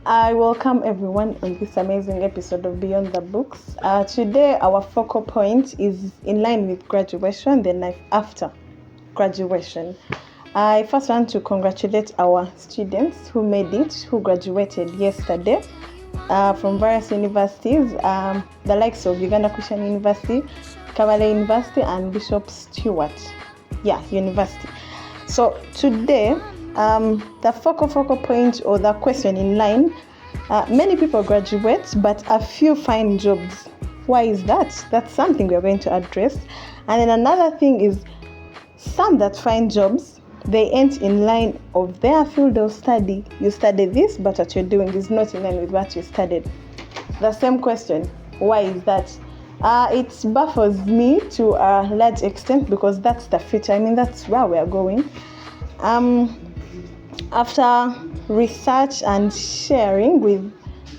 I welcome everyone on this amazing episode of Beyond the Books. Today, our focal point is in line with graduation, the life after graduation. I first want to congratulate our students who made it, who graduated yesterday from various universities, the likes of Uganda Christian University, Kavale University, and Bishop Stewart University. So today, the focal point or the question in line, many people graduate, but a few find jobs. Why is that? That's something we're going to address. And then another thing is, some that find jobs, they ain't in line of their field of study. You study this, but what you're doing is not in line with what you studied. The same question, why is that? It baffles me to a large extent because that's the future. That's where we're going. After research and sharing with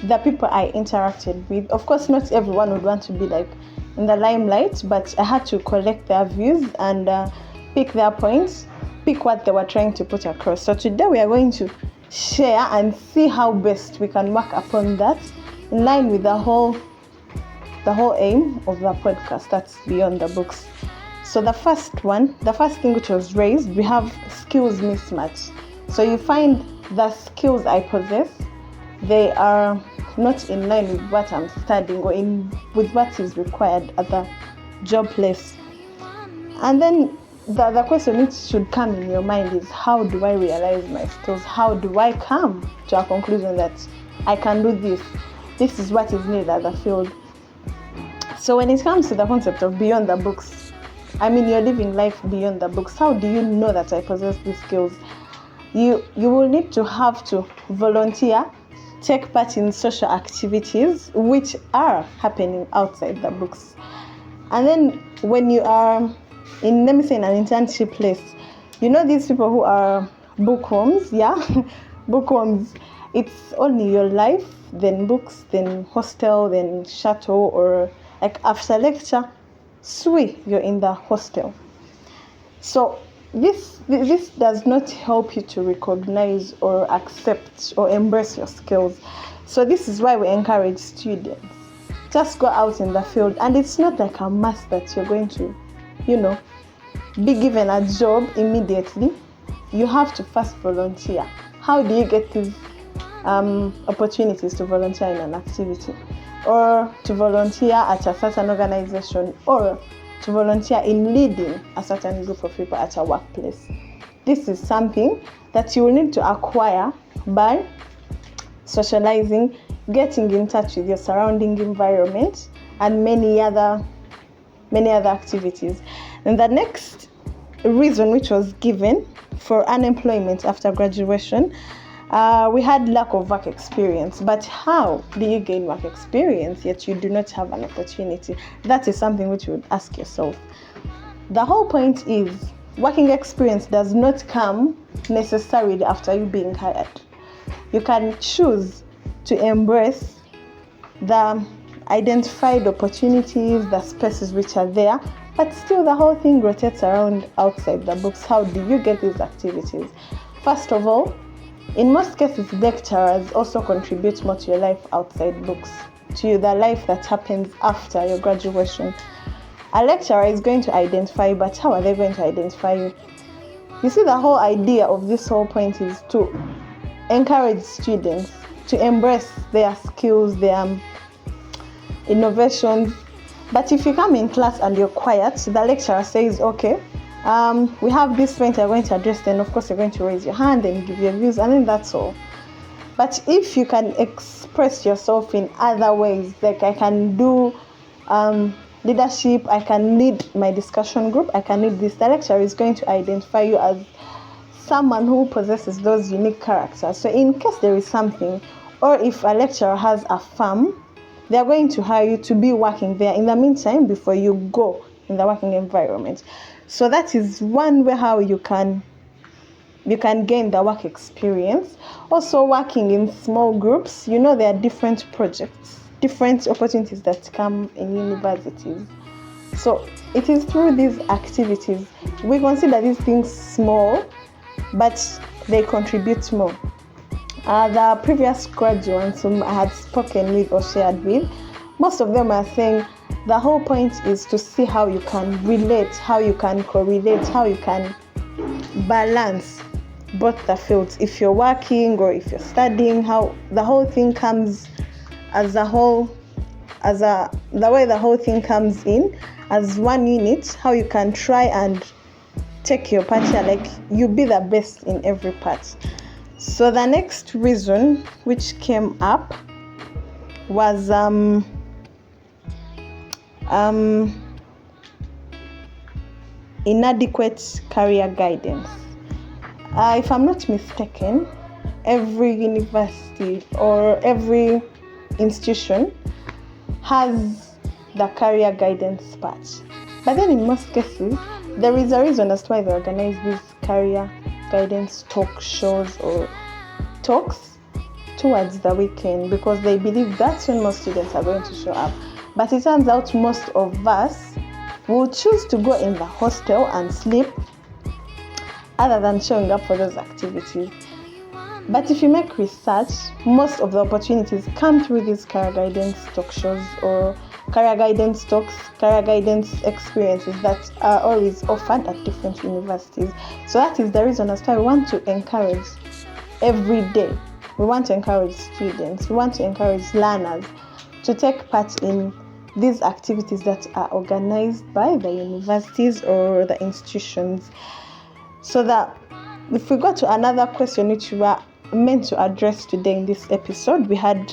the people I interacted with, of course, not everyone would want to be like in the limelight, but I had to collect their views and pick their points, pick what they were trying to put across. So today we are going to share and see how best we can work upon that in line with the whole aim of the podcast, that's Beyond the Books. So the first thing which was raised, we have skills mismatch. So you find the skills I possess, they are not in line with what I'm studying or with what is required at the job place. And then the question which should come in your mind is, how do I realize my skills? How do I come to a conclusion that I can do this? This is what is needed at the field. So when it comes to the concept of beyond the books, you're living life beyond the books. How do you know that I possess these skills? You will need to have to volunteer, take part in social activities which are happening outside the books. And then when you are in an internship place, these people who are bookworms, bookworms, it's only your life, then books, then hostel, then shuttle, or like after lecture, you're in the hostel. So this does not help you to recognize or accept or embrace your skills. So this is why we encourage students, just go out in the field. And it's not like a must that you're going to, be given a job immediately. You have to first volunteer. How do you get these opportunities to volunteer in an activity, or to volunteer at a certain organization, or to volunteer in leading a certain group of people at a workplace? This is something that you will need to acquire by socializing, getting in touch with your surrounding environment, and many other activities. And the next reason which was given for unemployment after graduation, we had lack of work experience. But how do you gain work experience yet you do not have an opportunity? That is something which you would ask yourself. The whole point is, working experience does not come necessarily after you being hired. You can choose to embrace the identified opportunities, the spaces which are there, but still the whole thing rotates around outside the books. How do you get these activities? First of all, in most cases, lecturers also contribute more to your life outside books, to the life that happens after your graduation. A lecturer is going to identify you, but how are they going to identify you? You see, the whole idea of this whole point is to encourage students to embrace their skills, their innovations. But if you come in class and you're quiet, the lecturer says, okay, we have this point you're going to address, then of course you're going to raise your hand and give your views, and then that's all. But if you can express yourself in other ways, like I can do leadership, I can lead my discussion group, I can lead this, the lecturer is going to identify you as someone who possesses those unique characters. So in case there is something, or if a lecturer has a firm, they are going to hire you to be working there in the meantime before you go in the working environment. So that is one way how you can gain the work experience. Also, working in small groups, there are different projects, different opportunities that come in universities. So it is through these activities, we consider these things small, but they contribute more. The previous graduates whom I had spoken with or shared with, most of them are saying the whole point is to see how you can relate, how you can correlate, how you can balance both the fields. If you're working or if you're studying, how the whole thing comes as a whole, the way the whole thing comes in as one unit, how you can try and take your part here, like you be the best in every part. So the next reason which came up was inadequate career guidance. If I'm not mistaken, every university or every institution has the career guidance part. But then in most cases, there is a reason as to why they organize these career guidance talk shows or talks towards the weekend, because they believe that's when most students are going to show up. But it turns out most of us will choose to go in the hostel and sleep other than showing up for those activities. But if you make research, most of the opportunities come through these career guidance talk shows or career guidance talks, career guidance experiences that are always offered at different universities. So that is the reason as to why we want to encourage every day. We want to encourage students, we want to encourage learners to take part in these activities that are organized by the universities or the institutions. So that if we go to another question which we were meant to address today in this episode, we had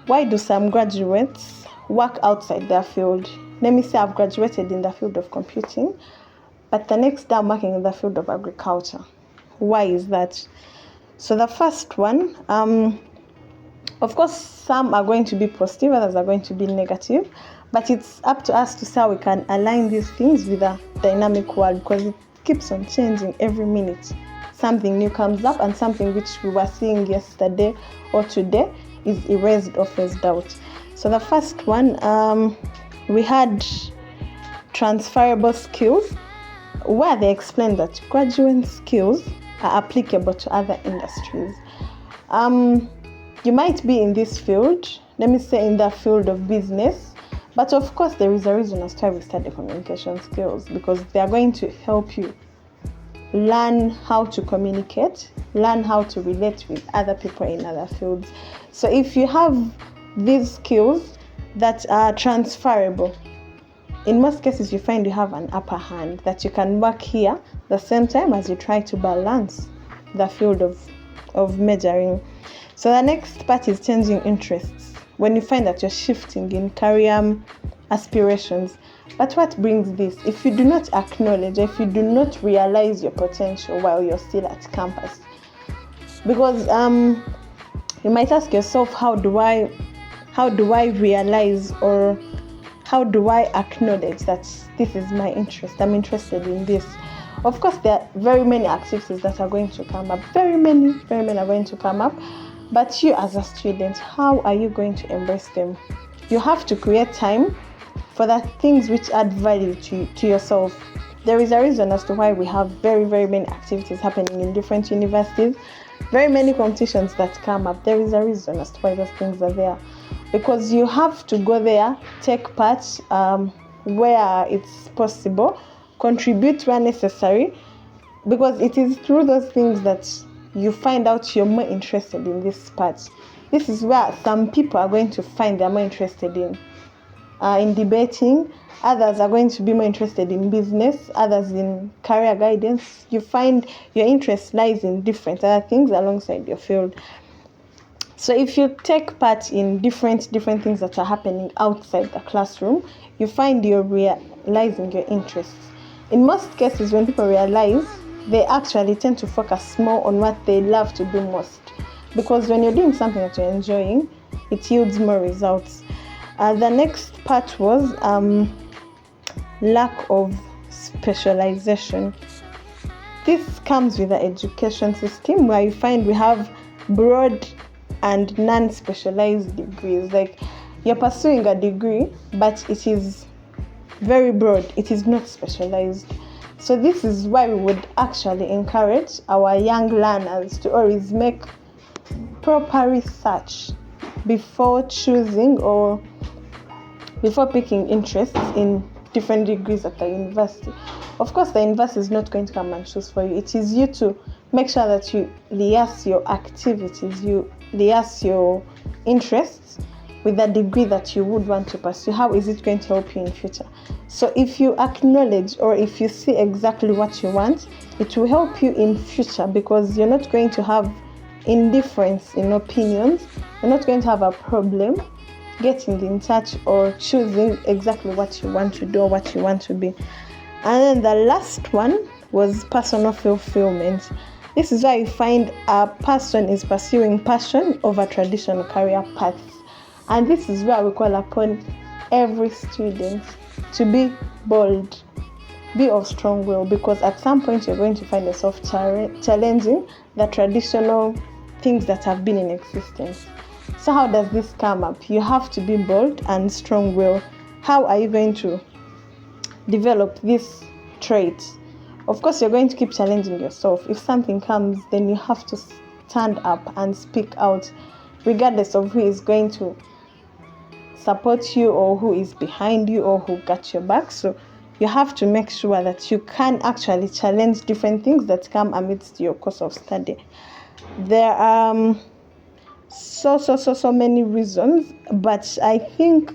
why do some graduates work outside their field? Let me say I've graduated in the field of computing, but the next day I'm working in the field of agriculture. Why is that? So the first one, of course, some are going to be positive, others are going to be negative, but it's up to us to see how we can align these things with a dynamic world, because it keeps on changing every minute. Something new comes up, and something which we were seeing yesterday or today is erased or phased out. So the first one, we had transferable skills, where they explained that graduate skills are applicable to other industries. You might be in this field, let me say in the field of business, but of course there is a reason as to why we study communication skills, because they are going to help you learn how to communicate, learn how to relate with other people in other fields. So if you have these skills that are transferable, in most cases you find you have an upper hand, that you can work here the same time as you try to balance the field of majoring. So the next part is changing interests. When you find that you're shifting in career aspirations. But what brings this? If you do not acknowledge, if you do not realize your potential while you're still at campus. Because you might ask yourself, how do I realize, or how do I acknowledge that this is my interest? I'm interested in this. Of course, there are very many activities that are going to come up. Very many are going to come up. But you as a student, how are you going to embrace them? You have to create time for the things which add value to yourself. There is a reason as to why we have very many activities happening in different universities, very many competitions that come up. There is a reason as to why those things are there, because you have to go there, take part where it's possible, contribute where necessary, because it is through those things that you find out you're more interested in this part. This is where some people are going to find they're more interested in debating, others are going to be more interested in business, others in career guidance. You find your interest lies in different other things alongside your field. So if you take part in different things that are happening outside the classroom, you find you're realizing your interests. In most cases, when people realize, they actually tend to focus more on what they love to do most. Because when you're doing something that you're enjoying, it yields more results. The next part was lack of specialization. This comes with the education system, where you find we have broad and non-specialized degrees. Like, you're pursuing a degree, but it is very broad. It is not specialized. So this is why we would actually encourage our young learners to always make proper research before choosing or before picking interests in different degrees at the university. Of course, the university is not going to come and choose for you. It is you to make sure that you liaise your activities, you liaise your interests with the degree that you would want to pursue. How is it going to help you in future? So if you acknowledge or if you see exactly what you want, it will help you in future, because you're not going to have indifference in opinions. You're not going to have a problem getting in touch or choosing exactly what you want to do or what you want to be. And then the last one was personal fulfillment. This is why you find a person is pursuing passion over traditional career paths. And this is where we call upon every student to be bold, be of strong will, because at some point you're going to find yourself challenging the traditional things that have been in existence. So how does this come up? You have to be bold and strong will. How are you going to develop this trait? Of course, you're going to keep challenging yourself. If something comes, then you have to stand up and speak out, regardless of who is going to support you or who is behind you or who got your back. So you have to make sure that you can actually challenge different things that come amidst your course of study. There are so many reasons, but I think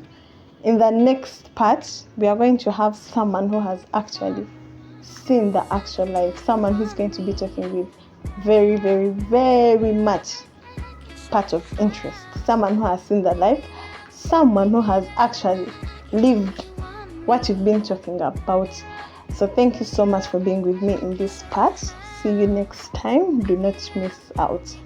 in the next part we are going to have someone who has actually seen the actual life, someone who's going to be talking with very, very, very much part of interest, someone who has seen the life, someone who has actually lived what you've been talking about. So thank you so much for being with me in this part. See you next time. Do not miss out.